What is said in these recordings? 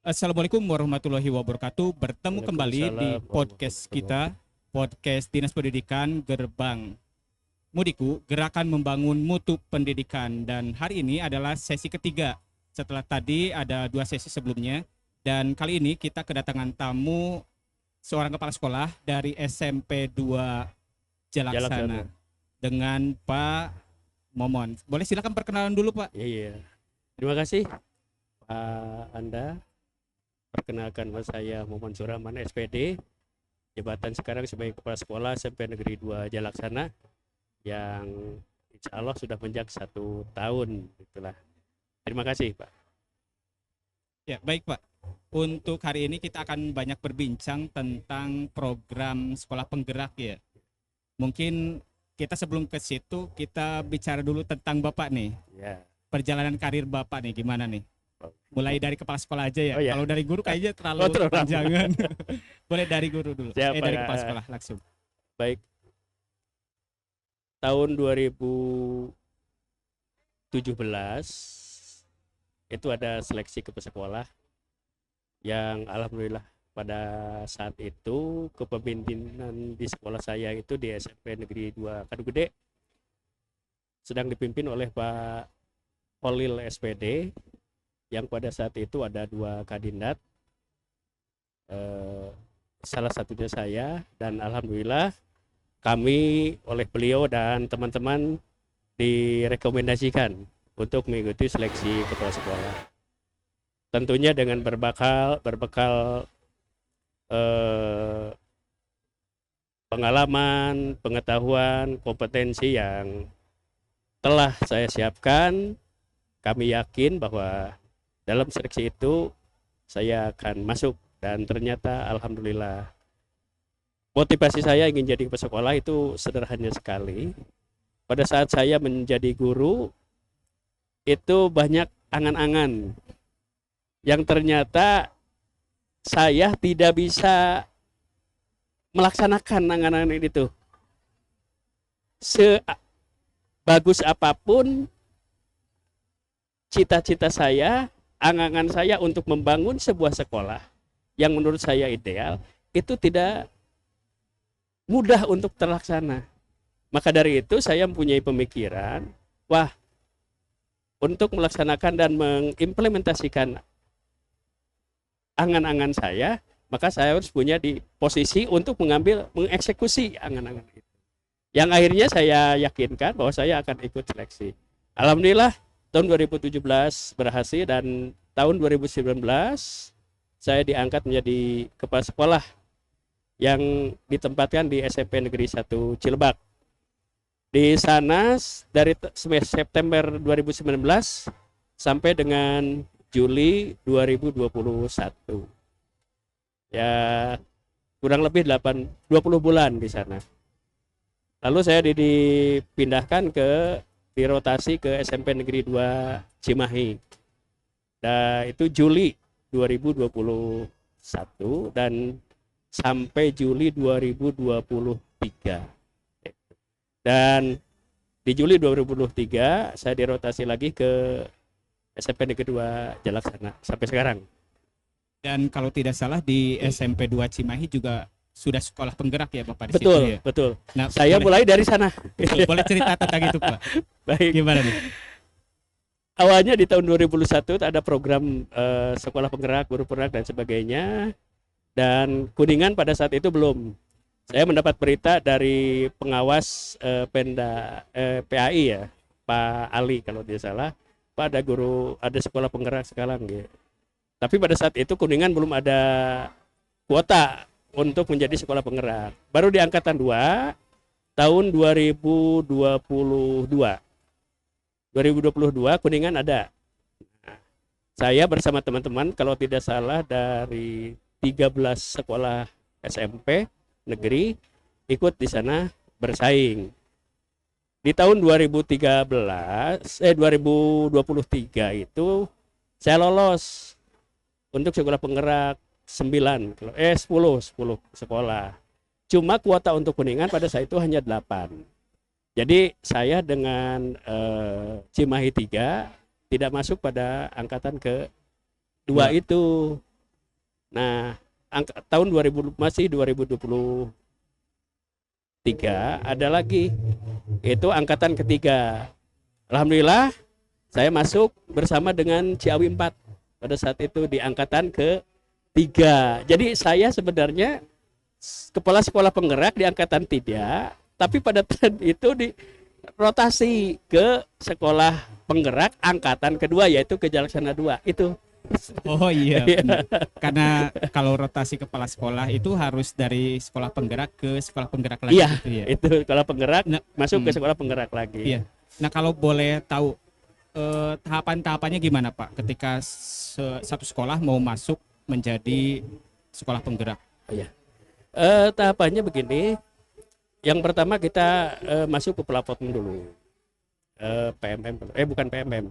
Assalamualaikum warahmatullahi wabarakatuh. Bertemu kembali di Waalaikumsalam podcast warahmatullahi kita, wabarakatuh. podcast Dinas Pendidikan Gerbang Mudiku, Gerakan Membangun Mutu Pendidikan. Dan hari ini adalah sesi ketiga. Setelah tadi ada 2 sesi sebelumnya. Dan kali ini kita kedatangan tamu seorang kepala sekolah dari SMP 2 Jalaksana. Jalaksana dengan Pak Momon. Boleh silakan perkenalan dulu, Pak. Iya. Terima kasih Pak Anda. Perkenalkan, nama saya Muhammad Suraman SPD. Jabatan sekarang sebagai Kepala Sekolah SMP Negeri 2 Jalaksana yang insya Allah sudah menjak 1 tahun. Itulah. Terima kasih Pak. Ya, baik Pak. Untuk hari ini kita akan banyak berbincang tentang program sekolah penggerak ya. Mungkin kita sebelum ke situ kita bicara dulu tentang Bapak nih. Ya. Perjalanan karir Bapak nih gimana nih? Mulai dari kepala sekolah aja ya. Oh ya. Kalau dari guru kayaknya terlalu terlalu lama. panjangan. Boleh dari guru dulu. Siapa? Dari kepala sekolah langsung. Baik. Tahun 2017 itu ada seleksi ke sekolah yang alhamdulillah pada saat itu kepemimpinan di sekolah saya itu di SMP Negeri 2 Kadugede sedang dipimpin oleh Pak Holil SPD yang pada saat itu ada 2 kandidat, salah satunya saya, dan alhamdulillah kami oleh beliau dan teman-teman direkomendasikan untuk mengikuti seleksi kepala sekolah. Tentunya dengan berbekal pengalaman, pengetahuan, kompetensi yang telah saya siapkan. Kami yakin bahwa dalam seleksi itu saya akan masuk, dan ternyata alhamdulillah motivasi saya ingin jadi kepala sekolah itu sederhana sekali. Pada saat saya menjadi guru itu banyak angan-angan yang ternyata saya tidak bisa melaksanakan angan-angan itu. Sebagus apapun cita-cita saya, angan-angan saya untuk membangun sebuah sekolah yang menurut saya ideal, itu tidak mudah untuk terlaksana. Maka dari itu saya mempunyai pemikiran, wah, untuk melaksanakan dan mengimplementasikan angan-angan saya, maka saya harus punya di posisi untuk mengeksekusi angan-angan itu. Yang akhirnya saya yakinkan bahwa saya akan ikut seleksi. Alhamdulillah tahun 2017 berhasil, dan tahun 2019 saya diangkat menjadi kepala sekolah yang ditempatkan di SMP Negeri 1 Cilebak. Di sana dari September 2019 sampai dengan Juli 2021. Ya, kurang lebih 20 bulan di sana. Lalu saya dipindahkan dirotasi ke SMP Negeri 2 Cimahi. Dan itu Juli 2021 dan sampai Juli 2023. Dan di Juli 2023 saya dirotasi lagi ke SMP Negeri 2 Jalaksana sampai sekarang. Dan kalau tidak salah di SMP 2 Cimahi juga sudah sekolah penggerak ya Bapak di Betul, situ ya. betul. Nah, Saya mulai dari sana. boleh cerita tentang itu Pak. Baik. Gimana nih? Awalnya di tahun 2001 ada program sekolah penggerak, guru penggerak dan sebagainya. Dan Kuningan pada saat itu belum. Saya mendapat berita dari pengawas PAI ya, Pak Ali kalau tidak salah, Pak ada sekolah penggerak sekarang gitu. Tapi pada saat itu Kuningan belum ada kuota untuk menjadi sekolah penggerak. Baru di angkatan 2 tahun 2022. 2022 Kuningan ada. Nah, saya bersama teman-teman kalau tidak salah dari 13 sekolah SMP negeri ikut di sana bersaing. Di tahun 2023 itu saya lolos untuk sekolah penggerak 10 sekolah. Cuma kuota untuk Kuningan pada saat itu hanya 8. Jadi saya dengan Cimahi 3 tidak masuk pada angkatan ke-2 itu. Nah, tahun 2000 masih 2023 ada lagi, itu angkatan ketiga. Alhamdulillah saya masuk bersama dengan Ciawi 4 pada saat itu di angkatan ketiga. Jadi saya sebenarnya kepala sekolah penggerak di angkatan 3, tapi pada tahun itu di rotasi ke sekolah penggerak angkatan kedua, yaitu ke Jalaksana 2 itu. Oh iya, benar. Karena kalau rotasi kepala sekolah itu harus dari sekolah penggerak ke sekolah penggerak lagi Iya, gitu ya. itu sekolah penggerak Nah, masuk ke sekolah penggerak lagi. iya. Nah, kalau boleh tahu tahapan-tahapannya gimana Pak ketika satu sekolah mau masuk menjadi sekolah penggerak? Oh, iya. Tahapannya begini. Yang pertama kita masuk ke pelapotmen dulu. PMM, bukan PMM,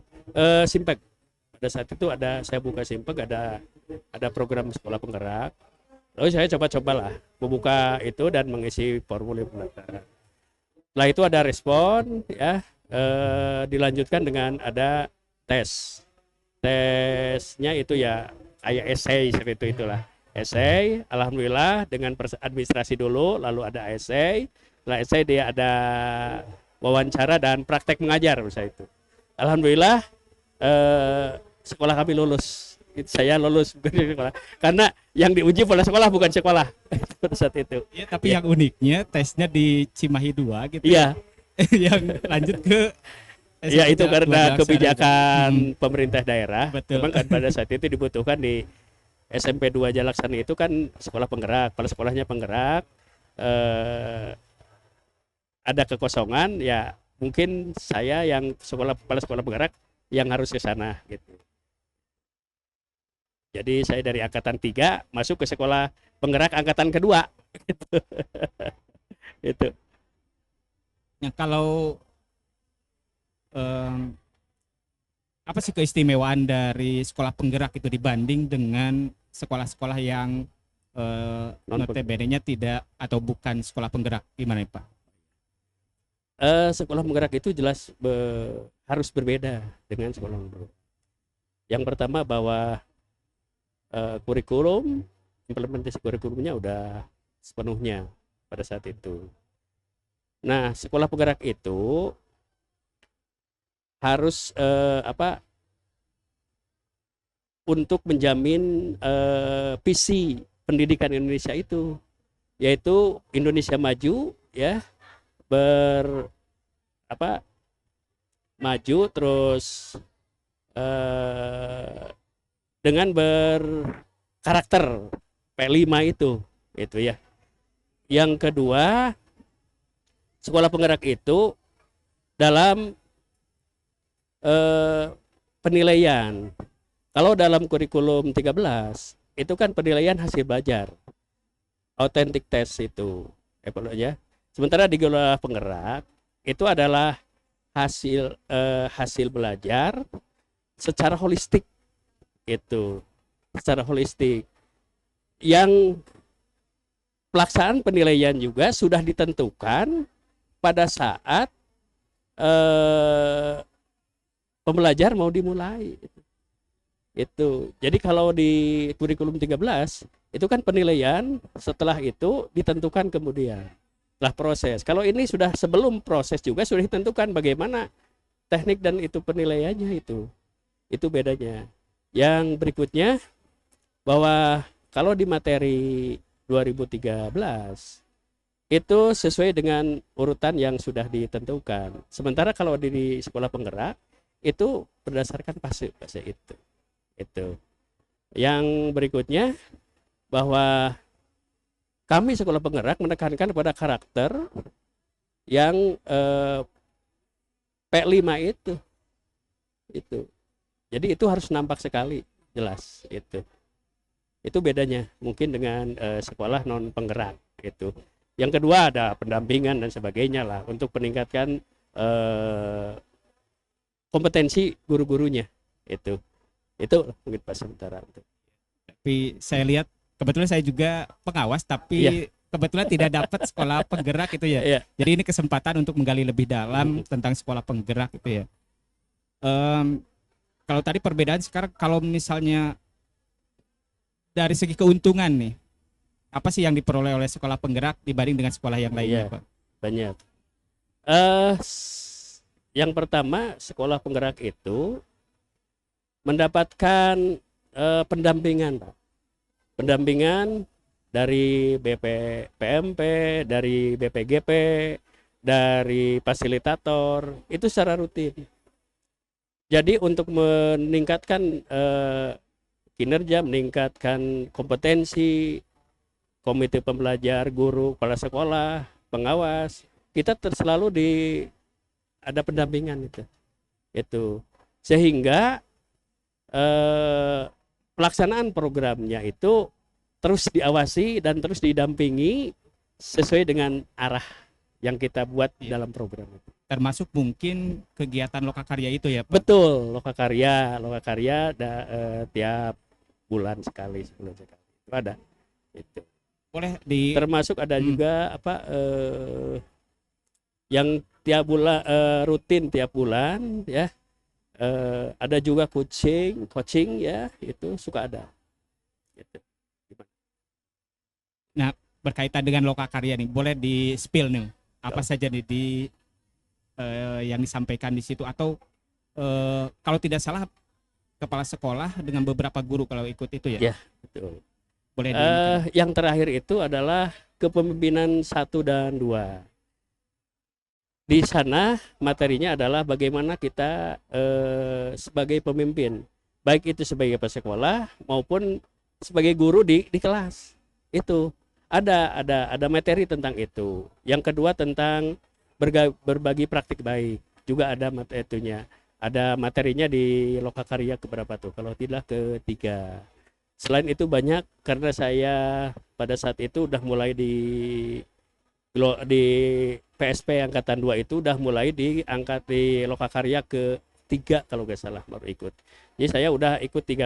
Simpek. Pada saat itu saya buka Simpek, ada program sekolah penggerak. Lalu saya coba-cobalah membuka itu dan mengisi formulir pendaftaran. Setelah itu ada respon, ya, dilanjutkan dengan ada tes. Tesnya itu ya kayak esai seperti itulah. Esai, alhamdulillah dengan administrasi dulu, lalu ada esai. Setelah esai dia ada wawancara dan praktek mengajar misalnya itu. Alhamdulillah sekolah kami lulus. Saya lulus karena yang diuji oleh sekolah bukan sekolah pada saat itu. Ya, tapi yang uniknya tesnya di Cimahi 2 gitu. Iya. Yang lanjut ke Ya itu karena kebijakan Jalaksana. pemerintah daerah. Betul. Memang kan pada saat itu dibutuhkan di SMP 2 Jalaksana itu kan sekolah penggerak. Kepala sekolahnya penggerak, ada kekosongan, ya mungkin saya yang kepala sekolah penggerak yang harus ke sana gitu. Jadi saya dari angkatan 3 masuk ke sekolah penggerak angkatan kedua gitu. Itu. Nah, kalau apa sih keistimewaan dari sekolah penggerak itu dibanding dengan sekolah-sekolah yang notabene-nya tidak atau bukan sekolah penggerak, gimana Pak? Sekolah penggerak itu jelas harus berbeda dengan sekolah penggerak. Yang pertama bahwa kurikulum, implementasi kurikulumnya udah sepenuhnya pada saat itu. Nah, sekolah penggerak itu harus untuk menjamin visi pendidikan Indonesia itu, yaitu Indonesia maju, ya, maju terus dengan berkarakter P5 itu ya. Yang kedua, sekolah penggerak itu dalam penilaian. Kalau dalam kurikulum 13 itu kan penilaian hasil belajar, authentic test itu, ya. Sementara di sekolah penggerak itu adalah hasil belajar secara holistik, itu secara holistik, yang pelaksanaan penilaian juga sudah ditentukan pada saat pembelajar mau dimulai. Itu. Jadi kalau di kurikulum 13 itu kan penilaian, setelah itu ditentukan kemudian setelah proses. Kalau ini sudah sebelum proses juga sudah ditentukan bagaimana teknik dan itu penilaiannya itu. Itu bedanya. Yang berikutnya bahwa kalau di materi 2013 itu sesuai dengan urutan yang sudah ditentukan. Sementara kalau di sekolah penggerak itu berdasarkan fase itu. Itu. Yang berikutnya bahwa kami sekolah penggerak menekankan pada karakter yang P5 itu. Jadi itu harus nampak sekali, jelas itu. Itu bedanya mungkin dengan sekolah non penggerak itu. Yang kedua ada pendampingan dan sebagainya lah untuk meningkatkan kompetensi guru-gurunya itu mungkin Pak sementara. Tapi saya lihat kebetulan saya juga pengawas, tapi kebetulan tidak dapat sekolah penggerak itu ya. Jadi ini kesempatan untuk menggali lebih dalam tentang sekolah penggerak itu ya. Kalau tadi perbedaan sekarang, kalau misalnya dari segi keuntungan nih, apa sih yang diperoleh oleh sekolah penggerak dibanding dengan sekolah yang lainnya, Iya, Pak? banyak. Yang pertama, sekolah penggerak itu mendapatkan pendampingan, Pak. Pendampingan dari PMP, dari BPGP, dari fasilitator, itu secara rutin. Jadi untuk meningkatkan kinerja, meningkatkan kompetensi komite pembelajar, guru, kepala sekolah, pengawas, kita selalu ada pendampingan itu sehingga pelaksanaan programnya itu terus diawasi dan terus didampingi sesuai dengan arah yang kita buat dalam program itu. Termasuk mungkin kegiatan lokakarya itu ya, Pak? Betul, lokakarya tiap bulan sekali, sebulan sekali itu ada. Itu Boleh di termasuk ada juga yang tiap bulan rutin tiap bulan ya. Ada juga coaching ya, itu suka ada. Gitu. Nah, berkaitan dengan lokakarya nih, boleh di spill nih apa saja nih yang disampaikan di situ, atau kalau tidak salah kepala sekolah dengan beberapa guru kalau ikut itu ya? Ya, betul. Boleh Yang terakhir itu adalah kepemimpinan 1 dan 2. Di sana materinya adalah bagaimana kita sebagai pemimpin, baik itu sebagai pesekolah maupun sebagai guru di kelas. Itu ada materi tentang itu. Yang kedua tentang berbagi praktik baik, juga ada materinya. Ada materinya di lokakarya keberapa tuh? Kalau tidak ketiga. Selain itu banyak, karena saya pada saat itu udah mulai di PSP angkatan 2 itu udah mulai diangkat di lokakarya ke-3 kalau nggak salah baru ikut. Jadi saya udah ikut 4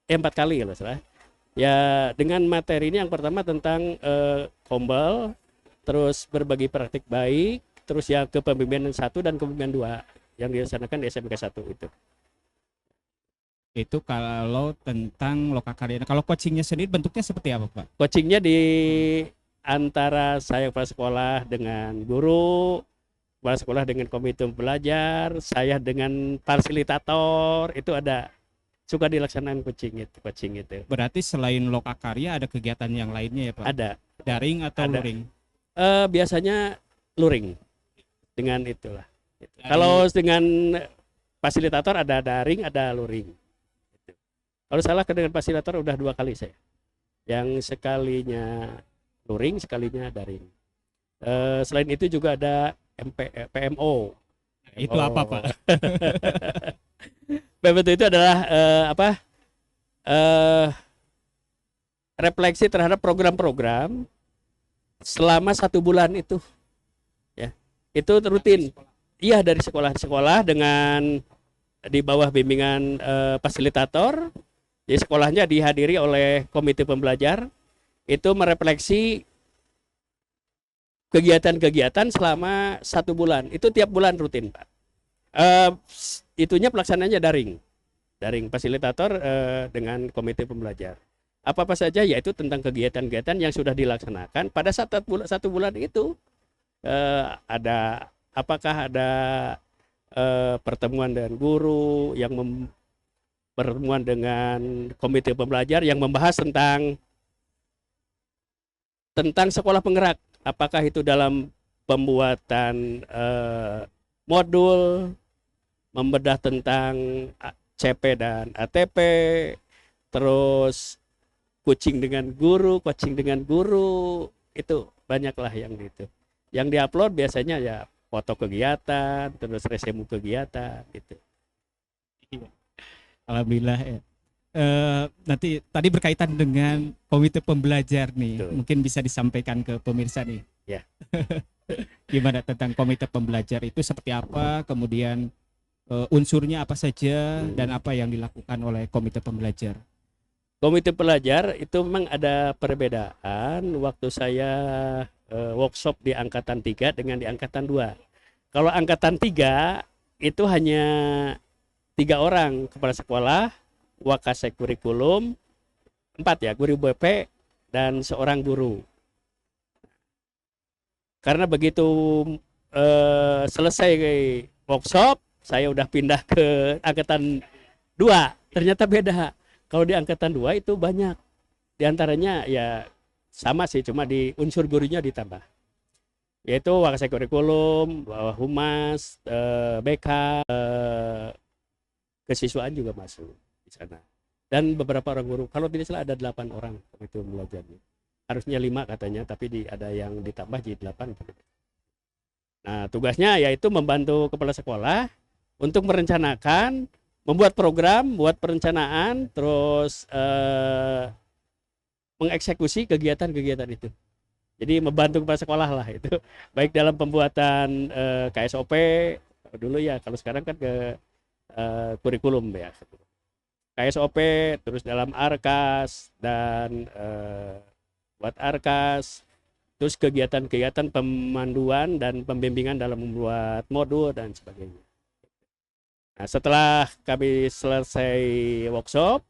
kali kalau salah. Ya dengan materi ini yang pertama tentang kombal, terus berbagi praktik baik, terus yang kepemimpinan 1 dan kepemimpinan 2 yang dilaksanakan di SMK 1 itu. Itu kalau tentang lokakarya. Kalau coachingnya sendiri bentuknya seperti apa, Pak? Coachingnya di antara saya kepala sekolah dengan guru, kepala sekolah dengan komite belajar, saya dengan fasilitator, itu ada suka dilaksanakan coaching itu. Berarti selain lokakarya ada kegiatan yang lainnya ya, Pak? Ada. Daring atau luring? Biasanya luring dengan itulah. Kalau dengan fasilitator ada daring, ada luring. Kalau salah dengan fasilitator udah 2 kali saya. Yang sekalinya luring, sekalinya daring. Selain itu juga ada PMO. Itu apa, Pak? PMO itu adalah refleksi terhadap program-program selama 1 bulan itu. Ya, itu rutin. Iya, dari sekolah-sekolah dengan di bawah bimbingan fasilitator. Jadi sekolahnya dihadiri oleh komite pembelajar, itu merefleksi kegiatan-kegiatan selama 1 bulan. Itu tiap bulan rutin, Pak. Itunya pelaksananya daring fasilitator dengan komite pembelajar. Apa saja, yaitu tentang kegiatan-kegiatan yang sudah dilaksanakan pada 1 bulan itu. Apakah ada pertemuan dengan guru, yang pertemuan dengan komite pembelajar yang membahas tentang sekolah penggerak. Apakah itu dalam pembuatan modul, membedah tentang CP dan ATP, terus coaching dengan guru, itu banyaklah yang itu. Yang diupload biasanya ya foto kegiatan, terus resume kegiatan gitu. Alhamdulillah ya. Nanti tadi berkaitan dengan komite pembelajar nih, Betul. mungkin bisa disampaikan ke pemirsa nih. Ya. Gimana tentang komite pembelajar itu seperti apa, kemudian unsurnya apa saja dan apa yang dilakukan oleh komite pembelajar. Komite pelajar itu memang ada perbedaan waktu saya workshop di angkatan 3 dengan di angkatan 2. Kalau angkatan 3 itu hanya 3 orang, kepala sekolah, wakasek kurikulum, 4 ya, guru BP dan seorang guru. Karena begitu selesai workshop, saya udah pindah ke angkatan 2. Ternyata beda. Kalau di angkatan 2 itu banyak. Di antaranya ya sama sih, cuma di unsur gurunya ditambah. Yaitu wakasek kurikulum, humas, BK, kesiswaan juga masuk di sana. Dan beberapa orang guru, kalau tidak salah ada 8 orang itu belajarnya. Harusnya 5 katanya, tapi ada yang ditambah jadi 8. Nah, tugasnya yaitu membantu kepala sekolah untuk merencanakan, membuat program, buat perencanaan, terus mengeksekusi kegiatan-kegiatan itu. Jadi membantu kepala sekolah lah itu, baik dalam pembuatan KSOP dulu ya, kalau sekarang kan ke kurikulum ya. KSOP, terus dalam Arkas dan buat Arkas, terus kegiatan-kegiatan pemanduan dan pembimbingan dalam membuat modul dan sebagainya. Nah, setelah kami selesai workshop,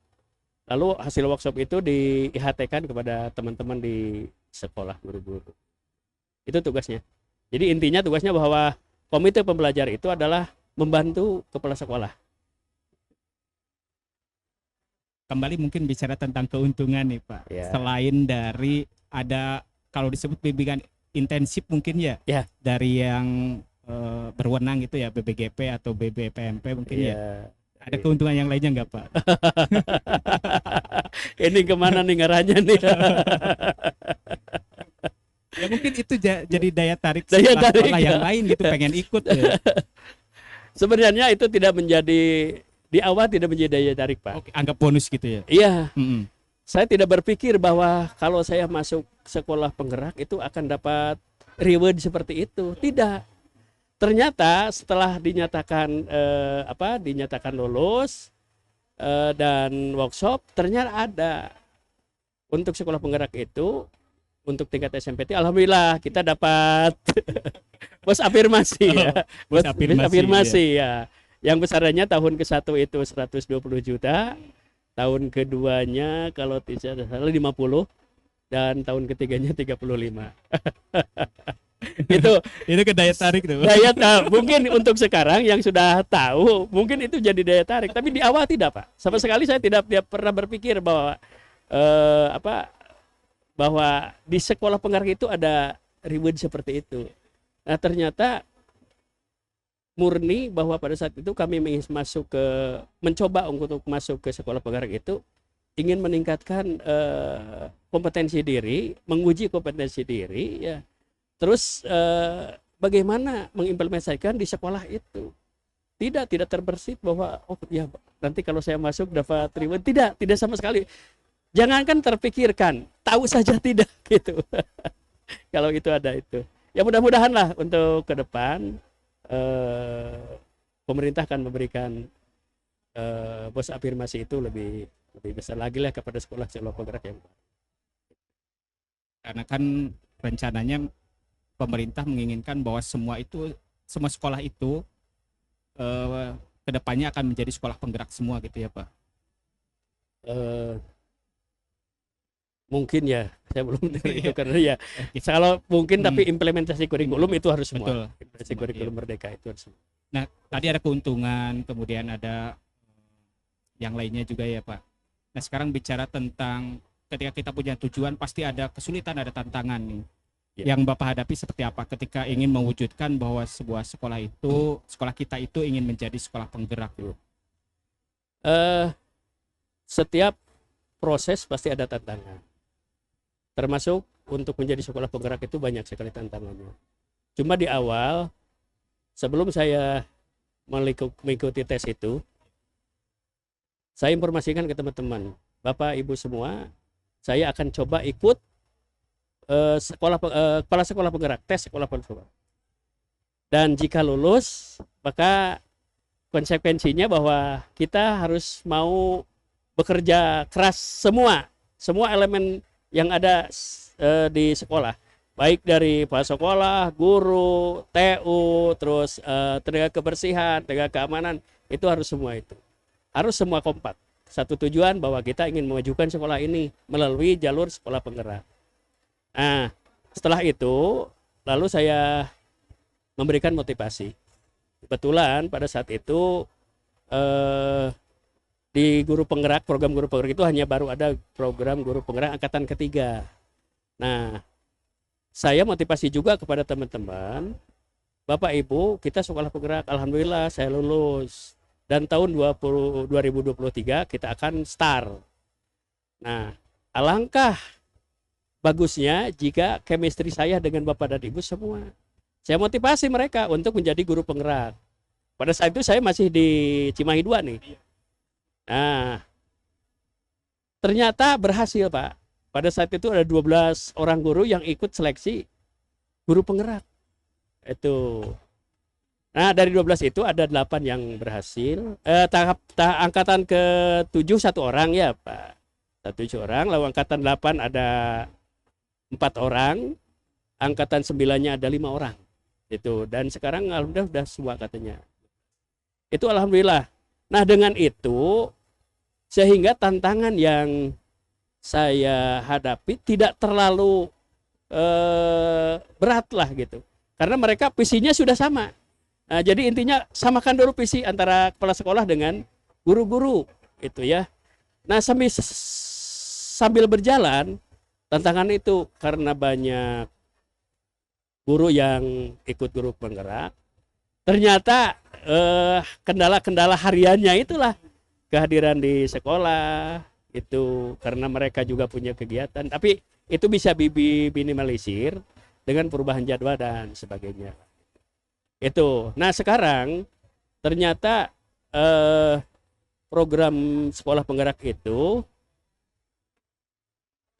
lalu hasil workshop itu di IHT-kan kepada teman-teman di sekolah guru-guru. Itu tugasnya. Jadi intinya tugasnya bahwa komite pembelajar itu adalah membantu kepala sekolah. Kembali mungkin bicara tentang keuntungan nih Pak. Ya. Selain dari ada kalau disebut bimbingan intensif mungkin ya, ya. Dari yang berwenang itu ya BBGP atau BBPMP mungkin ya. Ada keuntungan yang lainnya nggak Pak? Ini kemana nih ngarahnya nih? Ya mungkin itu jadi daya tarik sekolah yang lain gitu, pengen ikut ya. Sebenarnya itu tidak menjadi, di awal tidak menjadi daya tarik Pak. Oke, anggap bonus gitu ya? Iya. Saya tidak berpikir bahwa kalau saya masuk sekolah penggerak itu akan dapat reward seperti itu. Tidak. Ternyata setelah dinyatakan dinyatakan lulus dan workshop, ternyata ada untuk sekolah penggerak itu untuk tingkat SMPT. Alhamdulillah kita dapat bos afirmasi ya, bos afirmasi ya. Yang besarannya tahun ke-1 itu 120 juta, tahun keduanya kalau tidak salah 50, dan tahun ketiganya 35. itu ke daya tarik tuh. Mungkin untuk sekarang yang sudah tahu mungkin itu jadi daya tarik, tapi di awal tidak Pak. Sama sekali saya tidak pernah berpikir bahwa bahwa di sekolah penggerak itu ada reward seperti itu. Nah, ternyata murni bahwa pada saat itu kami ingin mencoba untuk masuk ke sekolah penggerak itu ingin meningkatkan kompetensi diri, menguji kompetensi diri ya. Terus bagaimana mengimplementasikan di sekolah itu? Tidak terbersit bahwa ya nanti kalau saya masuk dapat reward. Tidak sama sekali. Jangankan terpikirkan, tahu saja tidak gitu. Kalau itu ada itu. Ya mudah-mudahan lah untuk ke depan pemerintah akan memberikan bos afirmasi itu lebih besar lagi lah kepada sekolah penggerak yang. Karena kan rencananya pemerintah menginginkan bahwa semua sekolah itu kedepannya akan menjadi sekolah penggerak semua gitu ya Pak? Mungkin ya, saya belum itu karena ya kalau mungkin tapi implementasi kurikulum itu harus semua. Betul. Implementasi kurikulum merdeka itu harus semua. Nah tadi ada keuntungan, kemudian ada yang lainnya juga ya Pak. Nah sekarang bicara tentang ketika kita punya tujuan pasti ada kesulitan, ada tantangan nih. Yang Bapak hadapi seperti apa ketika ingin mewujudkan bahwa sebuah sekolah kita itu ingin menjadi sekolah penggerak? Setiap proses pasti ada tantangan. Termasuk untuk menjadi sekolah penggerak itu banyak sekali tantangannya. Cuma di awal, sebelum saya mengikuti tes itu, saya informasikan ke teman-teman, Bapak Ibu semua, saya akan coba ikut kepala sekolah penggerak, tes sekolah penggerak. Dan jika lulus, maka konsekuensinya bahwa kita harus mau bekerja keras semua elemen yang ada di sekolah, baik dari kepala sekolah, guru, TU, terus tenaga kebersihan, tenaga keamanan, itu harus semua kompak. satu tujuan bahwa kita ingin memajukan sekolah ini melalui jalur sekolah penggerak. Nah, setelah itu lalu saya memberikan motivasi. Kebetulan pada saat itu di guru penggerak, program guru penggerak itu hanya baru ada program guru penggerak angkatan ketiga. Nah, saya motivasi juga kepada teman-teman, Bapak Ibu, kita sekolah penggerak, alhamdulillah saya lulus. Dan tahun 2023 kita akan start. Nah, alangkah bagusnya jika chemistry saya dengan Bapak dan Ibu semua. Saya motivasi mereka untuk menjadi guru penggerak. Pada saat itu saya masih di Cimahi 2 nih. Nah, ternyata berhasil, Pak. Pada saat itu ada 12 orang guru yang ikut seleksi guru penggerak. Itu. Nah, dari 12 itu ada 8 yang berhasil. Angkatan ke-7 1 orang ya, Pak. 7 orang, lalu angkatan 8 ada 4 orang, angkatan 9-nya ada 5 orang. Itu. Dan sekarang alhamdulillah sudah semua katanya. Itu alhamdulillah. Nah, dengan itu sehingga tantangan yang saya hadapi tidak terlalu berat lah gitu. Karena mereka visinya sudah sama. Nah, jadi intinya samakan dulu visi antara kepala sekolah dengan guru-guru itu ya. Nah, sambil berjalan tantangan itu karena banyak guru yang ikut guru penggerak. Ternyata kendala-kendala hariannya itulah kehadiran di sekolah itu karena mereka juga punya kegiatan. Tapi itu bisa minimalisir dengan perubahan jadwal dan sebagainya. Itu. Nah, sekarang ternyata program sekolah penggerak itu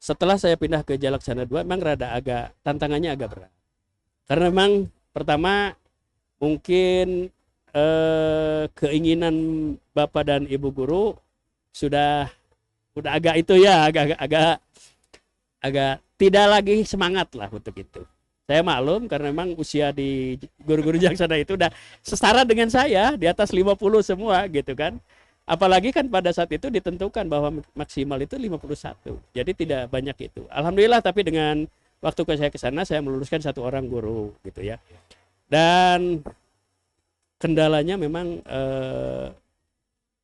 setelah saya pindah ke Jalaksana 2 memang tantangannya agak berat. Karena memang pertama mungkin keinginan Bapak dan Ibu guru sudah agak itu ya, agak tidak lagi semangat lah untuk itu. Saya maklum karena memang usia di guru-guru Jalaksana itu udah setara dengan saya, di atas 50 semua gitu kan. Apalagi kan pada saat itu ditentukan bahwa maksimal itu 51. Jadi tidak banyak itu. Alhamdulillah, tapi dengan waktu saya ke sana saya meluluskan 1 orang guru gitu ya. Dan kendalanya memang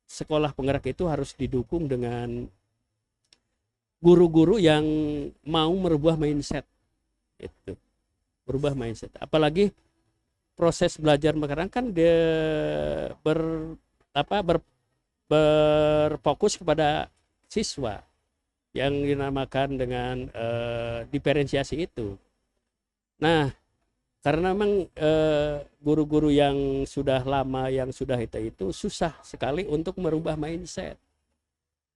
sekolah penggerak itu harus didukung dengan guru-guru yang mau merubah mindset itu. Berubah mindset. Apalagi proses belajar sekarang kan berfokus kepada siswa yang dinamakan dengan diferensiasi itu. Nah, karena memang guru-guru yang sudah lama, yang sudah itu susah sekali untuk merubah mindset.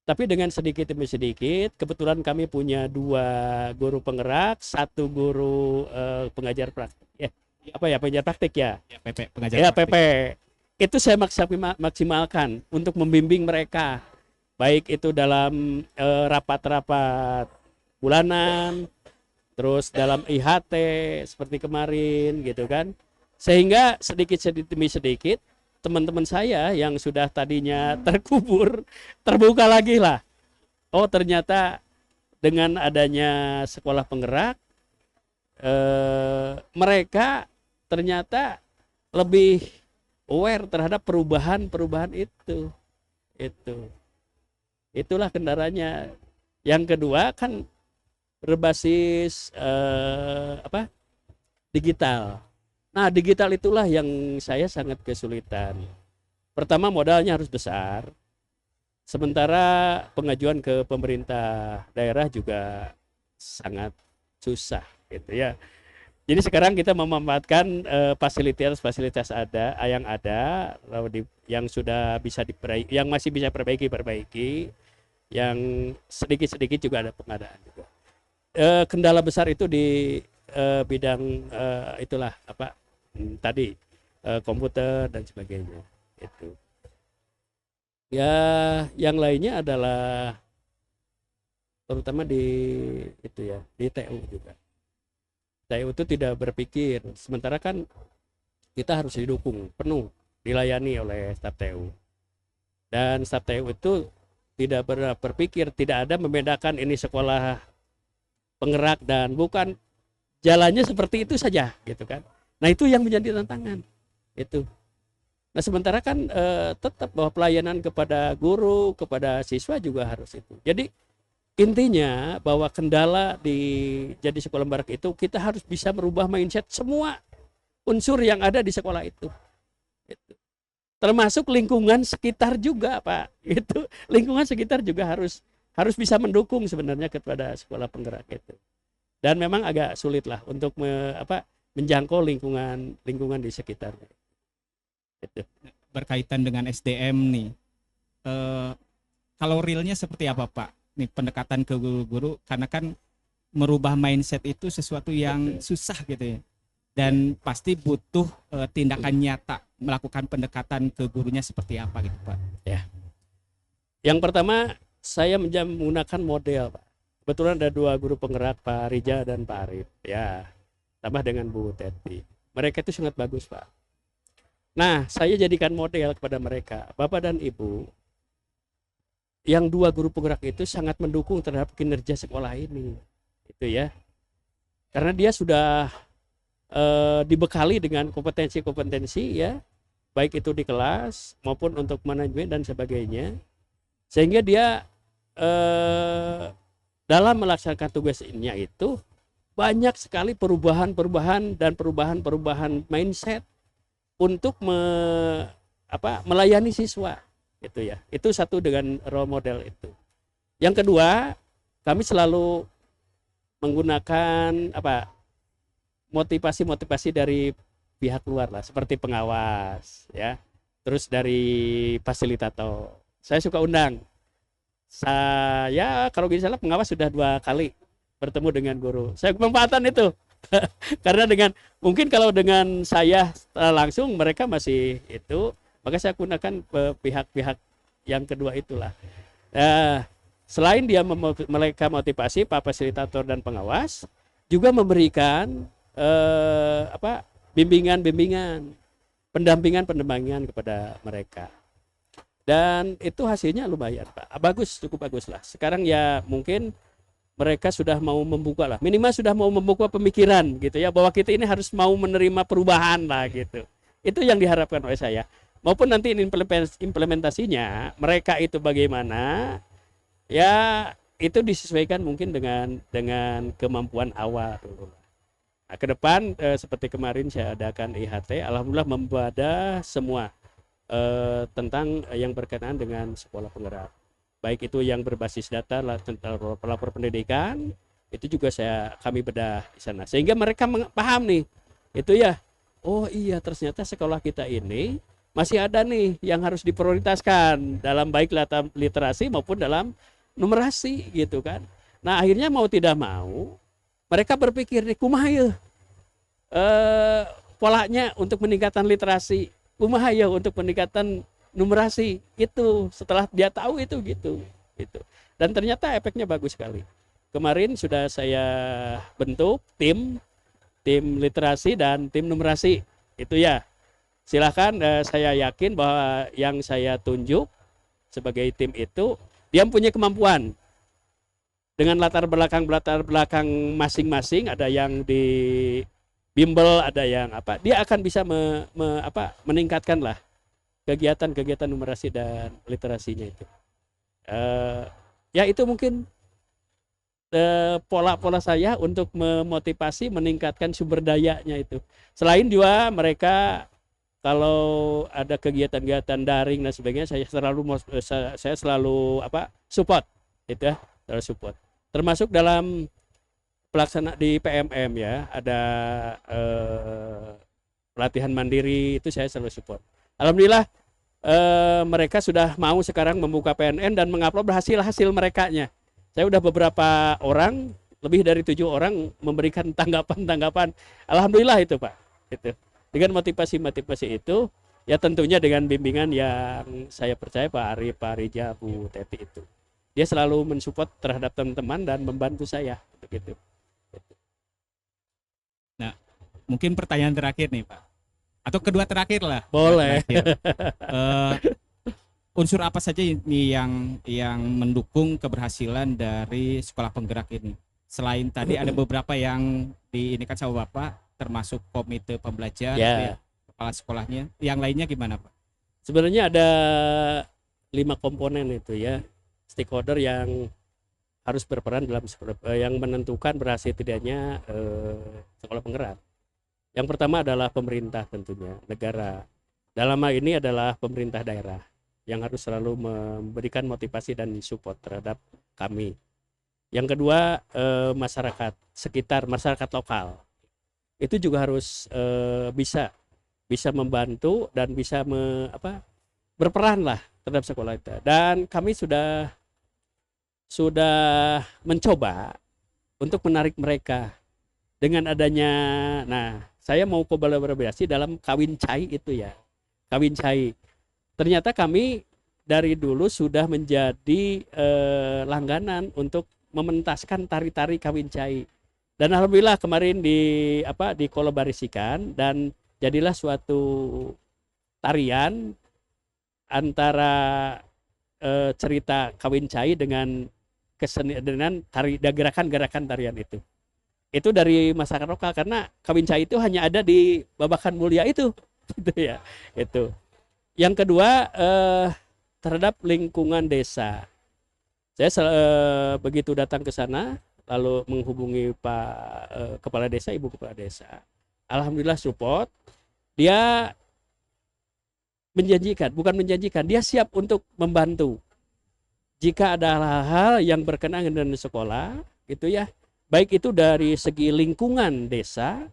Tapi dengan sedikit demi sedikit, kebetulan kami punya 2 guru penggerak, 1 guru pengajar praktik. Pengajar praktik ya? Ya, PP, pengajar ya, praktik. PP. Itu saya maksimalkan untuk membimbing mereka. Baik itu dalam rapat-rapat bulanan, terus dalam IHT seperti kemarin gitu kan. Sehingga sedikit demi sedikit teman-teman saya yang sudah tadinya terkubur terbuka lagi lah. Oh, ternyata dengan adanya sekolah penggerak mereka ternyata lebih aware terhadap perubahan itu. Itulah kendalanya. Yang kedua kan berbasis digital. Nah, digital itulah yang saya sangat kesulitan. Pertama, modalnya harus besar. Sementara pengajuan ke pemerintah daerah juga sangat susah gitu ya. Jadi sekarang kita memanfaatkan fasilitas yang ada, yang sudah bisa diperbaiki, yang masih bisa perbaiki, yang sedikit-sedikit juga ada pengadaan juga. Kendala besar itu di bidang itulah tadi komputer dan sebagainya itu. Ya, yang lainnya adalah terutama di itu ya, di TU juga. TU itu tidak berpikir, sementara kan kita harus didukung penuh, dilayani oleh staf TU. Dan staf TU itu tidak berpikir, tidak ada membedakan ini sekolah penggerak dan bukan, jalannya seperti itu saja gitu kan. Nah itu yang menjadi tantangan itu. Nah sementara kan tetap bahwa pelayanan kepada guru, kepada siswa juga harus itu. Jadi intinya bahwa kendala di jadi sekolah barak itu kita harus bisa merubah mindset semua unsur yang ada di sekolah itu. Gitu. Termasuk lingkungan sekitar juga Pak. Itu lingkungan sekitar juga harus bisa mendukung sebenarnya kepada sekolah penggerak itu. Dan memang agak sulit lah untuk menjangkau lingkungan di sekitarnya. Gitu. Berkaitan dengan SDM nih, kalau realnya seperti apa Pak? Nih pendekatan ke guru-guru, karena kan merubah mindset itu sesuatu yang susah gitu ya, dan pasti butuh tindakan nyata, melakukan pendekatan ke gurunya seperti apa gitu Pak? Ya. Yang pertama saya menggunakan model Pak. Kebetulan ada 2 guru penggerak, Pak Rija dan Pak Arif. Ya, tambah dengan Bu Teti. Mereka itu sangat bagus Pak. Nah, saya jadikan model kepada mereka, Bapak dan Ibu. Yang 2 guru penggerak itu sangat mendukung terhadap kinerja sekolah ini, itu ya. Karena dia sudah dibekali dengan kompetensi-kompetensi ya, baik itu di kelas maupun untuk manajemen dan sebagainya, sehingga dia dalam melaksanakan tugasnya itu banyak sekali perubahan-perubahan dan perubahan-perubahan mindset untuk melayani siswa itu ya. Itu satu dengan role model itu. Yang kedua, kami selalu menggunakan motivasi-motivasi dari pihak luar lah, seperti pengawas ya, terus dari fasilitator. Saya suka undang. Saya kalau tidak salah pengawas sudah 2 kali bertemu dengan guru. Saya manfaatkan itu. Karena mungkin kalau dengan saya langsung mereka masih itu, maka saya gunakan pihak-pihak yang kedua itulah. Selain dia mereka motivasi, Pak fasilitator dan pengawas juga memberikan bimbingan-bimbingan, pendampingan kepada mereka. Dan itu hasilnya lumayan Pak, cukup bagus lah. Sekarang ya mungkin mereka sudah mau membuka lah, minimal sudah mau membuka pemikiran gitu ya, bahwa kita ini harus mau menerima perubahan lah gitu. Itu yang diharapkan oleh saya. Maupun nanti implementasinya mereka itu bagaimana, ya itu disesuaikan mungkin dengan kemampuan awal dulu. Nah, ke depan seperti kemarin saya adakan IHT, alhamdulillah membawa semua tentang yang berkenaan dengan sekolah penggerak, baik itu yang berbasis data tentang pelapor pendidikan, itu juga kami bedah di sana sehingga mereka paham nih itu ya, oh iya ternyata sekolah kita ini masih ada nih yang harus diprioritaskan dalam baik literasi maupun dalam numerasi gitu kan. Nah akhirnya mau tidak mau mereka berpikir nih kumaha polanya untuk meningkatkan literasi, kumaha ya untuk peningkatan numerasi. Itu setelah dia tahu itu gitu. Dan ternyata efeknya bagus sekali. Kemarin sudah saya bentuk tim literasi dan tim numerasi itu ya. Silahkan, saya yakin bahwa yang saya tunjuk sebagai tim itu dia punya kemampuan dengan latar belakang masing-masing. Ada yang di bimbel, ada yang dia akan bisa meningkatkan lah kegiatan numerasi dan literasinya itu. Ya itu mungkin pola-pola saya untuk memotivasi meningkatkan sumber dayanya itu. Selain juga mereka kalau ada kegiatan-kegiatan daring dan sebagainya, saya selalu support itu ya, selalu support. Termasuk dalam pelaksana di PMM ya, ada pelatihan mandiri itu saya selalu support. Alhamdulillah mereka sudah mau sekarang membuka PNN dan mengupload hasil merekanya. Saya udah beberapa orang, lebih dari 7 orang memberikan tanggapan. Alhamdulillah itu Pak. Itu. Dengan motivasi itu, ya tentunya dengan bimbingan yang saya percaya Pak Arif, Pak Rija, Bu Teti itu. Dia selalu mensupport terhadap teman-teman dan membantu saya. Begitu. Nah, mungkin pertanyaan terakhir nih Pak. Atau kedua terakhir lah. Boleh. unsur apa saja ini yang mendukung keberhasilan dari sekolah penggerak ini? Selain tadi ada beberapa yang diinikan sama Bapak, termasuk komite pembelajar, itu ya, Ya, kepala sekolahnya. Yang lainnya gimana, Pak? sebenarnya ada 5 komponen itu ya, stakeholder yang harus berperan dalam yang menentukan berhasil tidaknya sekolah penggerak. Yang pertama adalah pemerintah tentunya, negara. Dalam hal ini adalah pemerintah daerah yang harus selalu memberikan motivasi dan support terhadap kami. Yang kedua, masyarakat masyarakat lokal. Itu juga harus bisa membantu dan bisa berperan lah terhadap sekolah itu. Dan kami sudah mencoba untuk menarik mereka dengan adanya, nah saya mau kolaborasi dalam kawin cai itu ya, kawin cai. Ternyata kami dari dulu sudah menjadi langganan untuk mementaskan tari-tari kawin cai. Dan alhamdulillah kemarin dikolaborasikan dan jadilah suatu tarian antara cerita kawin cai dengan gerakan-gerakan tarian itu. Itu dari masyarakat lokal karena kawin cai itu hanya ada di Babakan Mulia itu gitu ya. Itu. Yang kedua, terhadap lingkungan desa. Saya begitu datang ke sana lalu menghubungi Pak Kepala Desa, Ibu Kepala Desa. Alhamdulillah support. Dia bukan menjanjikan, dia siap untuk membantu. Jika ada hal-hal yang berkenaan dengan sekolah, gitu ya. Baik itu dari segi lingkungan desa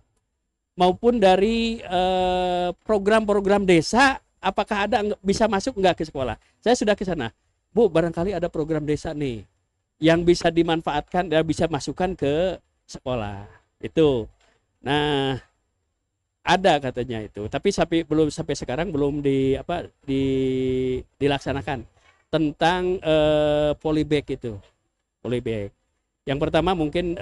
maupun dari program-program desa, apakah ada bisa masuk enggak ke sekolah. Saya sudah ke sana. Bu, barangkali ada program desa nih yang bisa dimanfaatkan dan bisa masukkan ke sekolah. Itu. Nah, ada katanya itu. Tapi sampai sekarang belum dilaksanakan tentang polybag itu. Polybag. Yang pertama mungkin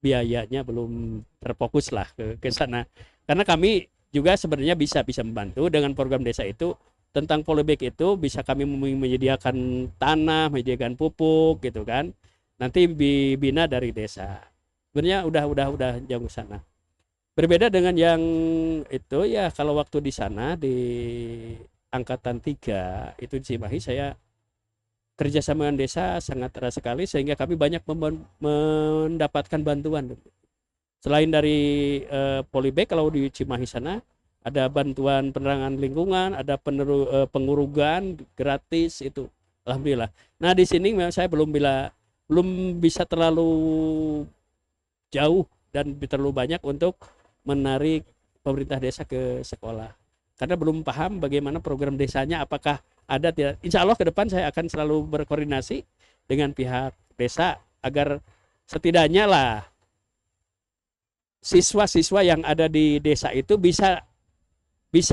biayanya belum terfokus lah ke sana. Karena kami juga sebenarnya bisa membantu dengan program desa itu tentang polybag itu bisa kami menyediakan tanah, menyediakan pupuk gitu kan. Nanti dibina dari desa. Sebenarnya udah jauh ke sana. Berbeda dengan yang itu ya kalau waktu di sana di angkatan 3 itu di Cimahi saya kerjasama dengan desa sangat erat sekali sehingga kami banyak mendapatkan bantuan. Selain dari polybag kalau di Cimahi sana ada bantuan penerangan lingkungan, ada pengurugan gratis itu. Alhamdulillah. Nah, di sini memang saya belum bisa terlalu jauh dan terlalu banyak untuk menarik pemerintah desa ke sekolah. Karena belum paham bagaimana program desanya, apakah ada tidak. Insya Allah ke depan saya akan selalu berkoordinasi dengan pihak desa agar setidaknya lah siswa-siswa yang ada di desa itu bisa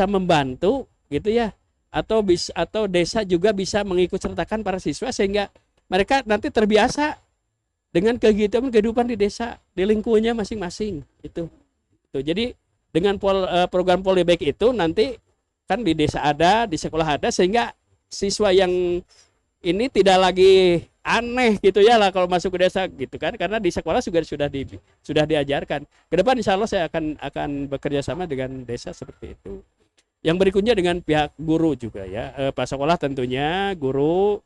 membantu gitu ya, atau desa juga bisa mengikut sertakan para siswa sehingga mereka nanti terbiasa dengan kehidupan di desa, di lingkungannya masing-masing itu. Jadi dengan program polybag itu nanti kan di desa ada, di sekolah ada, sehingga siswa yang ini tidak lagi aneh gitu ya lah kalau masuk ke desa gitu kan, karena di sekolah juga sudah diajarkan. Ke depan insya Allah saya akan bekerja sama dengan desa seperti itu. Yang berikutnya dengan pihak guru juga ya, Pak sekolah tentunya guru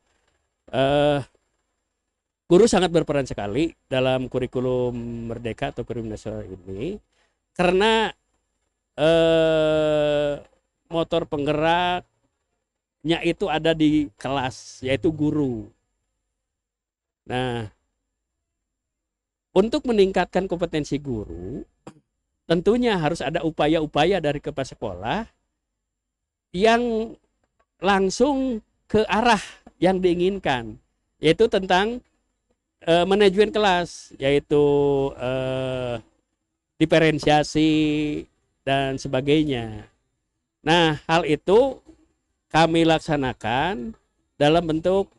sangat berperan sekali dalam kurikulum Merdeka atau kurikulum nasional ini karena motor penggeraknya itu ada di kelas, yaitu guru. Nah, untuk meningkatkan kompetensi guru, tentunya harus ada upaya-upaya dari kepala sekolah yang langsung ke arah yang diinginkan, yaitu tentang manajemen kelas, yaitu diferensiasi dan sebagainya. Nah, hal itu kami laksanakan dalam bentuk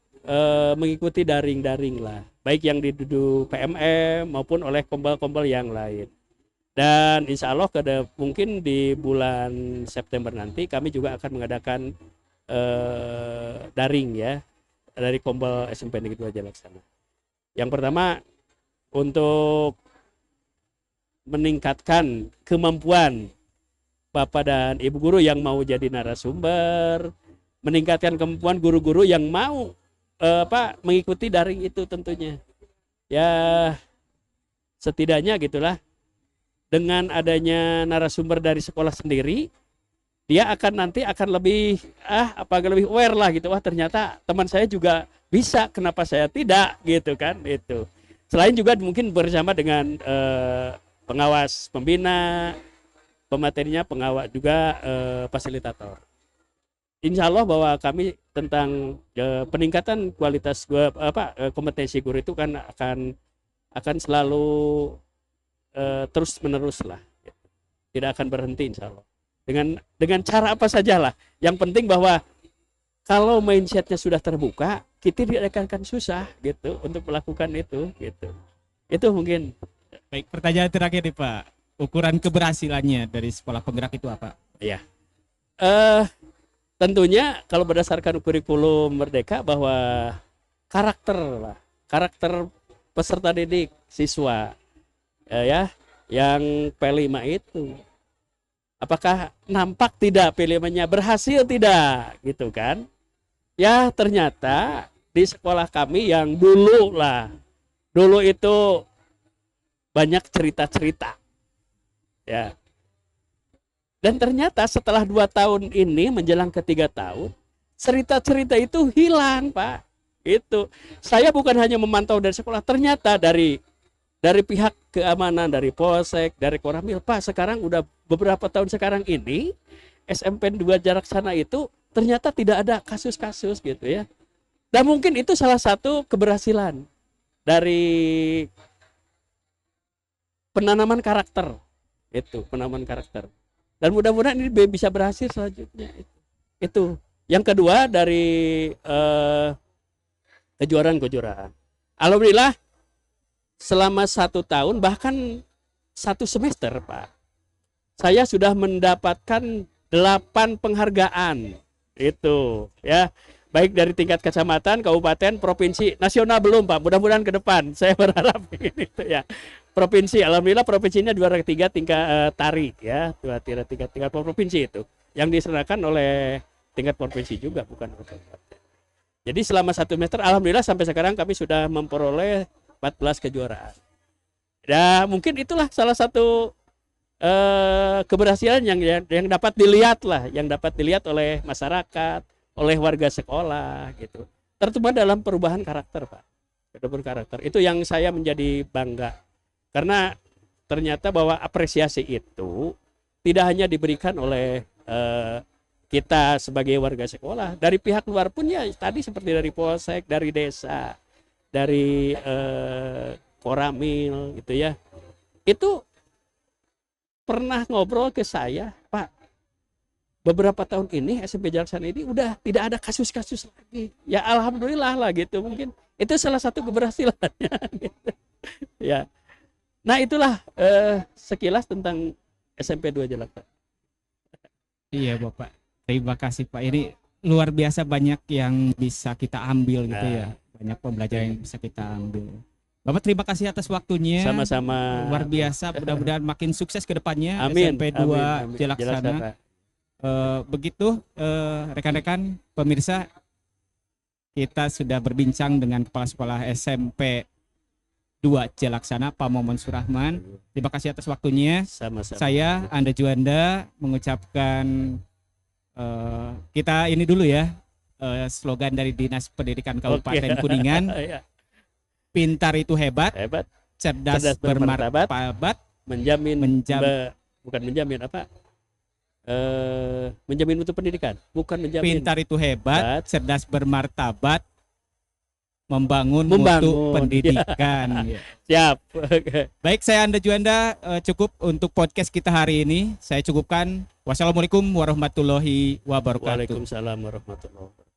mengikuti daring lah, baik yang diduduk PMM maupun oleh kombal-kombal yang lain. Dan insya Allah mungkin di bulan September nanti kami juga akan mengadakan daring ya dari Kombel SMP Negeri 2 Jalaksana. Yang pertama untuk meningkatkan kemampuan Bapak dan Ibu guru yang mau jadi narasumber, meningkatkan kemampuan guru-guru yang mau mengikuti daring itu tentunya. Ya setidaknya gitulah. Dengan adanya narasumber dari sekolah sendiri, dia akan lebih lebih aware lah gitu. Wah, ternyata teman saya juga bisa, kenapa saya tidak gitu kan itu. Selain juga mungkin bersama dengan pengawas pembina, pematerinya pengawas juga fasilitator. Insya Allah bahwa kami tentang peningkatan kualitas kompetensi guru itu kan akan selalu terus menerus lah, tidak akan berhenti insya Allah. Dengan cara apa saja lah. Yang penting bahwa kalau mindsetnya sudah terbuka, kita tidak akan susah gitu untuk melakukan itu gitu. Itu mungkin. Baik, pertanyaan terakhir nih Pak. Ukuran keberhasilannya dari sekolah penggerak itu apa? Iya. Tentunya kalau berdasarkan kurikulum Merdeka bahwa karakter peserta didik siswa yang P5 itu apakah nampak tidak P5-nya berhasil tidak gitu kan ya. Ternyata di sekolah kami yang dulu itu banyak cerita-cerita ya, dan ternyata setelah 2 tahun ini menjelang ke 3 tahun cerita-cerita itu hilang Pak. Itu saya bukan hanya memantau dari sekolah, ternyata dari pihak keamanan, dari Polsek, dari Koramil, Pak, sekarang udah beberapa tahun sekarang ini SMP 2 Jalaksana itu ternyata tidak ada kasus-kasus gitu ya. Dan mungkin itu salah satu keberhasilan dari penanaman karakter. Itu, penanaman karakter. Dan mudah-mudahan ini bisa berhasil selanjutnya. Itu. Yang kedua dari kejuaraan. Alhamdulillah selama 1 tahun bahkan 1 semester Pak, saya sudah mendapatkan 8 penghargaan itu ya, baik dari tingkat kecamatan, kabupaten, provinsi, nasional belum Pak. Mudah-mudahan ke depan saya berharap itu ya. Provinsi, alhamdulillah provinsinya 2 3 tingkat tari ya, 2 3 tingkat provinsi itu yang diserahkan oleh tingkat provinsi juga, bukan kabupaten. Jadi selama 1 semester alhamdulillah sampai sekarang kami sudah memperoleh 14 kejuaraan. Ya mungkin itulah salah satu keberhasilan yang dapat dilihat lah, yang dapat dilihat oleh masyarakat, oleh warga sekolah gitu. Terutama dalam perubahan karakter Pak. Perubahan karakter itu yang saya menjadi bangga. Karena ternyata bahwa apresiasi itu tidak hanya diberikan oleh kita sebagai warga sekolah, dari pihak luar pun ya, tadi seperti dari Polsek, dari desa, dari Koramil gitu ya, itu pernah ngobrol ke saya, Pak, beberapa tahun ini SMP Jalaksana ini udah tidak ada kasus-kasus lagi ya, alhamdulillah lah gitu. Mungkin itu salah satu keberhasilannya gitu. Ya, nah itulah sekilas tentang SMP 2 Jalaksana. Iya Bapak, terima kasih Pak. Ini luar biasa banyak yang bisa kita ambil gitu ya. Banyak pembelajaran yang bisa kita ambil. Bapak terima kasih atas waktunya. Sama-sama. Luar biasa, mudah-mudahan makin sukses ke depannya. Amin. SMP 2 Jalaksana. Begitu rekan-rekan pemirsa, kita sudah berbincang dengan Kepala Sekolah SMP 2 Jalaksana, Pak Momon Surahman. Terima kasih atas waktunya. Sama-sama. Saya Anda Juanda mengucapkan kita ini dulu ya, slogan dari Dinas Pendidikan Kabupaten Kuningan. Pintar itu hebat, cerdas bermartabat, menjamin mutu pendidikan. Bukan menjamin. Pintar itu hebat, cerdas bermartabat, membangun mutu pendidikan. Ya. Siap. Baik, saya Anda Juanda, cukup untuk podcast kita hari ini. Saya cukupkan. Wassalamualaikum warahmatullahi wabarakatuh. Waalaikumsalam warahmatullahi wabarakatuh.